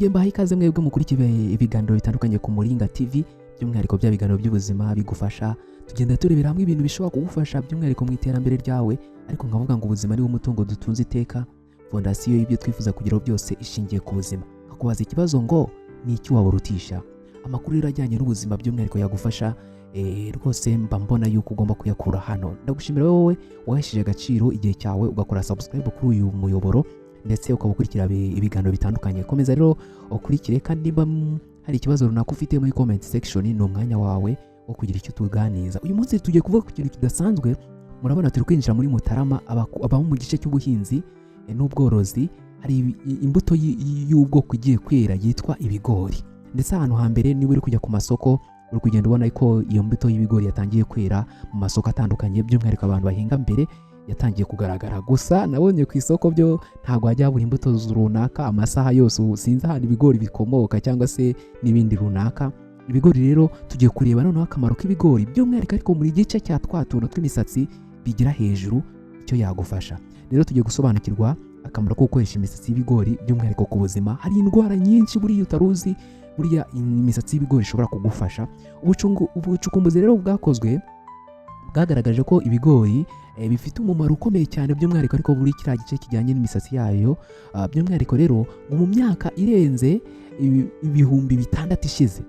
nongeye mbaha ikaze mwebwe mukurikira ibiganiro bitandukanye ku Muringa TV, by'umwihariko bya biganiro by'ubuzima bigufasha. Tugenda turebera hamwe ibintu bishobora kugufasha by'umwihariko mu iterambere ryawe, ariko nkavuga ngo ubuzima ni wo mutungo dutunze iteka. Fondasiyo y'ibyo twifuza kugeraho byose ishingiye ku buzima. Kakubaza ikibazo ngo ni iki waburutisha? Amakuru irajyanye n'ubuzima by'umwihariko yagufasha rwose mba mbona yuko ugomba kuyakura hano. Ndagushimira wowe wahesheje agaciro igihe cyawe ugakora subscribe kuri uyu muyoboro ndetse ukabukurikira ibiganiro bitandukanye. Komeza rero ukurikire, kandi niba hari ikibazo runaka ufite muri comment section ni umwanya wawe wo kugira icyo tuganiza. Uyu munsi tugiye kuvuga ku kintu kidasanzwe. Murabona turi kwinjira muri Mutarama, abamo mu gice cy'ubuhinzi n'ubworozi. Hari imbuto y'ubwoko igiye kwera yitwa ibigori, ndetse ahantu hambere niba uri kujya ku masoko uri kugenda ubona ko iyo mbuto y'ibigori yatangiye kwera mu masoko atandukanye, by'umwihariko abantu bahinga mbere yatangiye kugaragara. Gusa nabonye ku isoko byo ntago hajya habura imbuto runaka amasaha yose, sinzi ahantu ibigori bikomoka cyangwa se n'ibindi runaka. Ibigori rero tugiye kureba noneho akamaro k'ibigori by'umwihariko ariko muri gice cya twatuntu tw'imisatsi bigira hejuru icyo yagufasha. Rero tugiye gusobanukirwa akamaro ko gukoresha imisatsi y'ibigori by'umwihariko ku buzima. Hari indwara nyinshi buriya utaruzi, buriya imisatsi y'ibigori ishobora kugufasha. Ubucukumbuzi rero bwakozwe bwagaragaje ko ibigori bifite umumaro ukomeye cyane by'umwihariko ariko buri kiriya gice kijyanye n'imisatsi yayo. By'umwihariko rero mu myaka irenze ibihumbi 6 ishize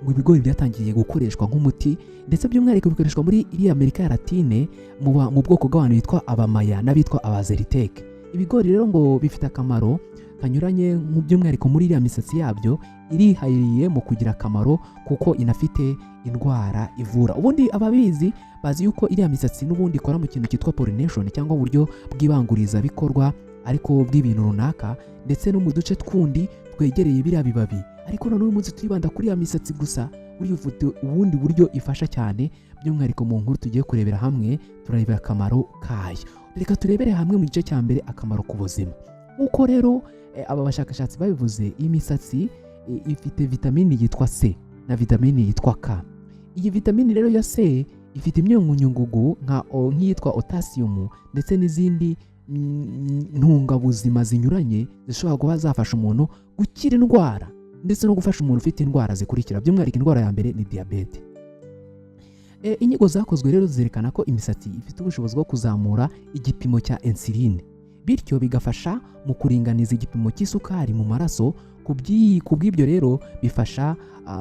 ngo ibigori byatangiye gukoreshwa nk'umuti, ndetse by'umwihariko bikoreshwa muri iriya Amerika ya Latine mu bwoko bw'abantu bitwa abamaya n'abitwa abazeritek. Ibigori rero ngo bifite akamaro kanyuranye mu by'umwihariko muri iriya misatsi yabyo irihariye mu kugira akamaro kuko inafite indwara ivura. Ubundi ababizi bazi yuko iriya misatsi n'ubundi ikora mu kintu cyitwa pollination cyangwa uburyo bw'ibanguriza bikorwa ariko bw'ibintu runaka, ndetse no mu duce twundi twegereye biriya bibabi. Ariko none uyu munsi twibanda kuri ya misatsi gusa, uri ufite ubundi buryo ifasha cyane by'umwihariko mu nkuru tugiye kurebera hamwe. Turarebera akamaro kayo. Reka turebere hamwe mu gice cya mbere akamaro ku buzima. Uko rero aba bashakashatsi babivuze, iyi misatsi ifite vitamini yitwa C na vitamini yitwa K. Iyi vitamini rero ya C ifite imyunyungugu nk'iyitwa potassium ndetse n'izindi ntungabuzima zinyuranye zishobora kuba zafasha umuntu gukira indwara ndetse no gufasha umuntu ufite indwara zikurikira. By'umwihariko indwara ya mbere ni diyabete. Inyigo zakozwe rero zerekana ko imisatsi ifite ubushobozi bwo kuzamura igipimo cya insuline, bityo bigafasha mu kuringaniza igipimo cy'isukari mu maraso. Ku bw'ibyo rero bifasha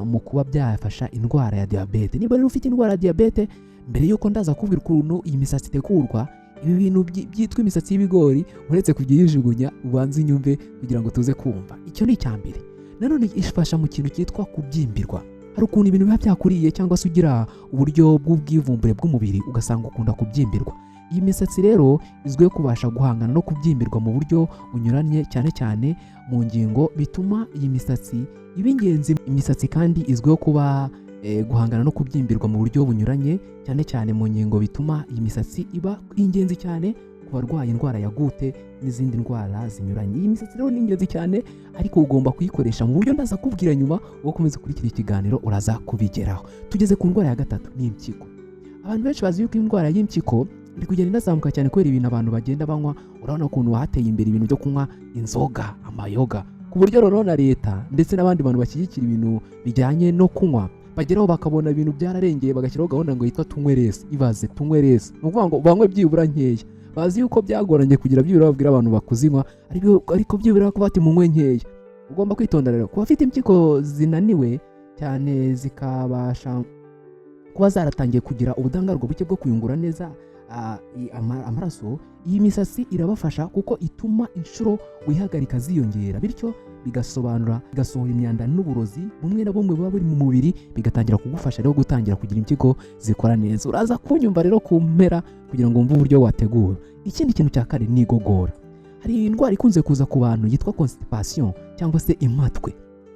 mu kuba byafasha indwara ya diyabete. Niba rero ufite indwara ya diyabete, mbere y'uko ndaza kubwira ukuntu iyi misatsi itegurwa, ibi bintu byitwa imisatsi y'ibigori uretse kujya yijugunya ubanze inyumve kugira ngo tuze kumva. Icyo ni icya mbere. Nanone ifasha mu kintu cyitwa kubyimbirwa. Hari ukuntu ibintu biba byakuriye cyangwa se ugira uburyo bw'ubwivumbure bw'umubiri ugasanga ukunda kubyimbirwa. Iyi misatsi rero izwiho kubasha guhangana no kubyimbirwa mu buryo bunyuranye, cyane cyane mu ngingo, bituma iyi misatsi iba ingenzi. Imisatsi kandi izwiho kuba guhangana no kubyimbirwa mu buryo bunyuranye, cyane cyane mu ngingo, bituma iyi misatsi iba ingenzi cyane ku barwaye indwara ya gute n'izindi ndwara zinyuranye. Iyi misatsi rero ni ingenzi cyane, ariko ugomba kuyikoresha mu buryo ndaza kubwira nyuma. Ukomeza kurikira ikiganiro uraza kubigeraho. Tugeze ku ndwara ya gatatu, ni impyiko. Abantu benshi bazi yuko indwara y'impyiko iri kugenda inazamuka cyane kubera ibintu abantu bagenda banywa. Urabona ukuntu hateye imbere ibintu byo kunywa inzoga, amayoga, ku buryo rero na leta ndetse n'abandi bantu bashyigikira ibintu bijyanye no kunywa bageraho bakabona ibintu byararengeye bagashyiraho gahunda ngo yitwa tunyweresi. Ibaze tunyweresi, ni ukuvuga ngo banywe byibura nkeya. Bazi yuko byagoranye kugira byibura babwira abantu bakuzinywa, ariko byibura ko bati munywe nkeya. Ugomba kwitonda rero kuba afite impyiko zinaniwe cyane, zikabasha kuba zaratangiye kugira ubudahangarwa buke bwo kuyungura neza amaraso. Iyi misatsi irabafasha kuko ituma inshuro wihagarika ziyongera, bityo bigasohora imyanda n'uburozi bumwe na bumwe buba buri mu mubiri, bigatangira kugufasha rero gutangira kugira impyiko zikora neza. Uraza kunyumva rero ku mpera kugira ngo wumve uburyo wategura. Ikindi kintu cya kane ni igogora. Hari indwara ikunze kuza ku bantu yitwa constipation cyangwa se impatwe.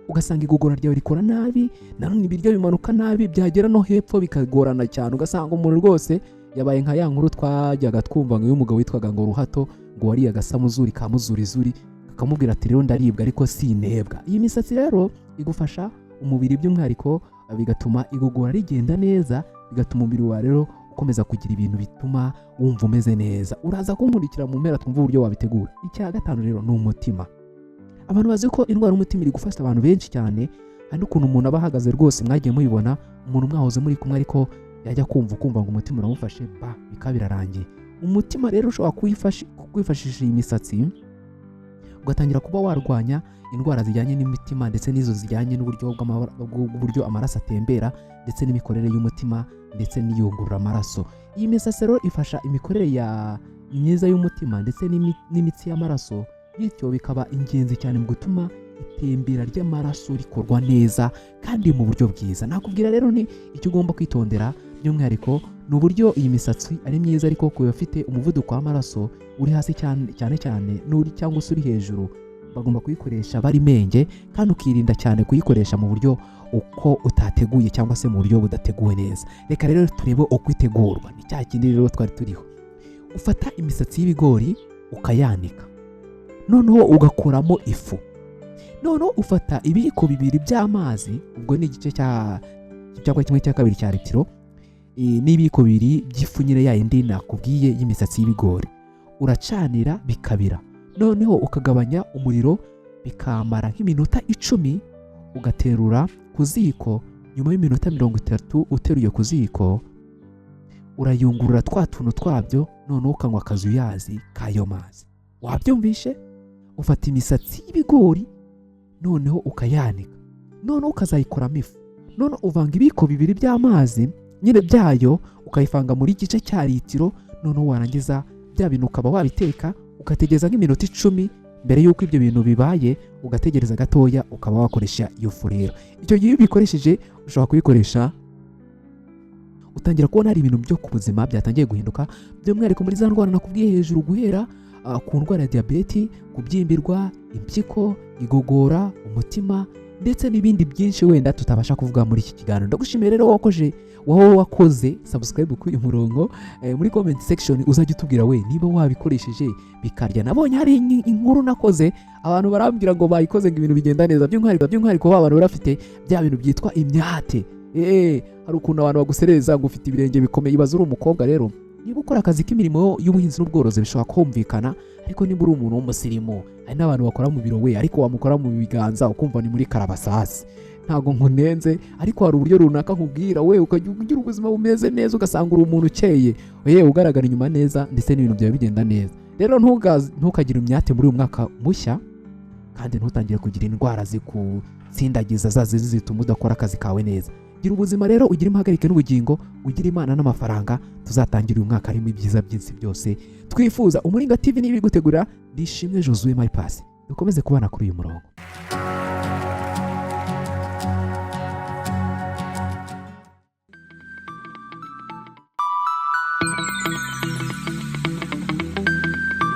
Ugasanga igogora ryawe rikora nabi, nanone ibiryo bimanuka nabi, byagera no hepfo bikagorana cyane. Ugasanga umuntu rwose yabaye nka ya nkuru twajyaga twumva ngo y'umugabo witwaga ngo Ruhato, ngo wariye agasamuzuri ka muzurizuri, akamubwira ati rero ndaribwa ariko sinebwa. Iyi misatsi rero igufasha umubiri by'umwihariko, bigatuma igogora rigenda neza, bigatuma umubiri wawe rero ukomeza kugira ibintu bituma wumva umeze neza. Uraza kunkurikira mu mpera twumva uburyo wabitegura. Icya gatanu rero ni umutima. abantu bazi ko indwara y'umutima iri gufasha abantu benshi cyane, hari n'ukuntu umuntu aba ahagaze rwose, mwagiye mubibona umuntu mwahoze muri kumwe ariko yajya kumva ngo umutima uramufashe bikaba birarangiye. Umutima rero ushobora kwifashisha iyi misatsi ugatangira kuba warwanya indwara zijyanye n'imitima ndetse n'izo zijyanye n'uburyo amaraso atembera ndetse n'imikorere y'umutima ndetse n'iyungurura amaraso. Iyi misatsi rero ifasha imikorere myiza y'umutima ndetse n'imitsi y'amaraso, bityo bikaba ingenzi cyane mu gutuma itembera ry'amaraso rikorwa neza kandi mu buryo bwiza. Nakubwira rero ni icyo ugomba kwitondera by'umwihariko ni uburyo iyi misatsi ari myiza, ariko ku bafite umuvuduko w'amaraso uri hasi cyane n'uri cyangwa se uri hejuru, bagomba kuyikoresha bari menge, kandi ukirinda cyane kuyikoresha mu buryo uko utateguye cyangwa se mu buryo budateguwe neza. Reka rero turebe uko itegurwa. Ni cya kindi rero twari turiho. Ufata imisatsi y'ibigori ukayanika, noneho ugakuramo ifu, noneho ufata ibiyiko 2 by'amazi, ubwo ni igice cyangwa 1/2 cya litiro, n'ibiyiko 2 by'ifu nyine yayindi nakubwiye y'imisatsi y'ibigori, uracanira bikabira, noneho ukagabanya umuriro bikamara nk'iminota 10, ugaterura ku ziko. Nyuma y'iminota 30 uteruye ku ziko, urayungurura twa tuntu twabyo, noneho ukanywa akazuyazi k'ayo mazi. Wabyumvishe? Ufata imisatsi y'ibigori noneho ukayanika, noneho ukazayikoramo ifu, noneho uvanga ibiyiko 2 by'amazi nyine byayo, ukayivanga muri igice cya litiro, noneho warangiza bya bintu ukaba wabiteka, ugategereza nk'iminota 10 mbere y'uko ibyo bintu bibaye, ugategereza gatoya ukaba wakoresha iyo fu rero. Icyo gihe iyo ubikoresheje ushobora kuyikoresha utangira kubona hari ibintu byo ku buzima byatangiye guhinduka, by'umwihariko muri za ndwara nakubwiye hejuru, guhera ku ndwara ya diyabeti, kubyimbirwa, impyiko, igogora, umutima ndetse n'ibindi byinshi wenda tutabasha kuvuga muri iki kiganiro. Ndagushimiye rero wowe wakoze subscribe kuri uyu murongo. Muri comment section uzajya utubwira niba wabikoresheje bikarya. Nabonye hari inkuru nakoze, abantu barambwira ngo bayikoze ngo ibintu bigenda neza, by'umwihariko abantu barafite bya bintu byitwa imyate. Hari ukuntu abantu bagusereza ngo ufite ibirenge bikomeye, ibaze uri umukobwa rero, niba ukora akazi k'imirimo y'ubuhinzi n'ubworozi bishobora kumvikana, ariko niba uri umuntu w'umusirimu, hari n'abantu bakora mu biro ariko wamukora mu biganza ukumva ni muri karabasasi. Ntago nkunenze, ariko hari uburyo runaka nkubwira ukajya ugira ubuzima bumeze neza, ugasanga uri umuntu ukeye, ugaragara inyuma neza ndetse n'ibintu byawe bigenda neza. Rero ntukagire imyate muri uyu mwaka mushya, kandi ntutangire kugira indwara zikutsindagiza zituma udakora akazi kawe neza. Gira ubuzima rero, ugira impagarike n'ubugingo, ugira Imana n'amafaranga, tuzatangira uyu mwaka harimo ibyiza byinshi byose twifuza. Umuringa TV niba igutegurira, Nishimwe Josué My Pass. Dukomeze kubana kuri uyu murongo.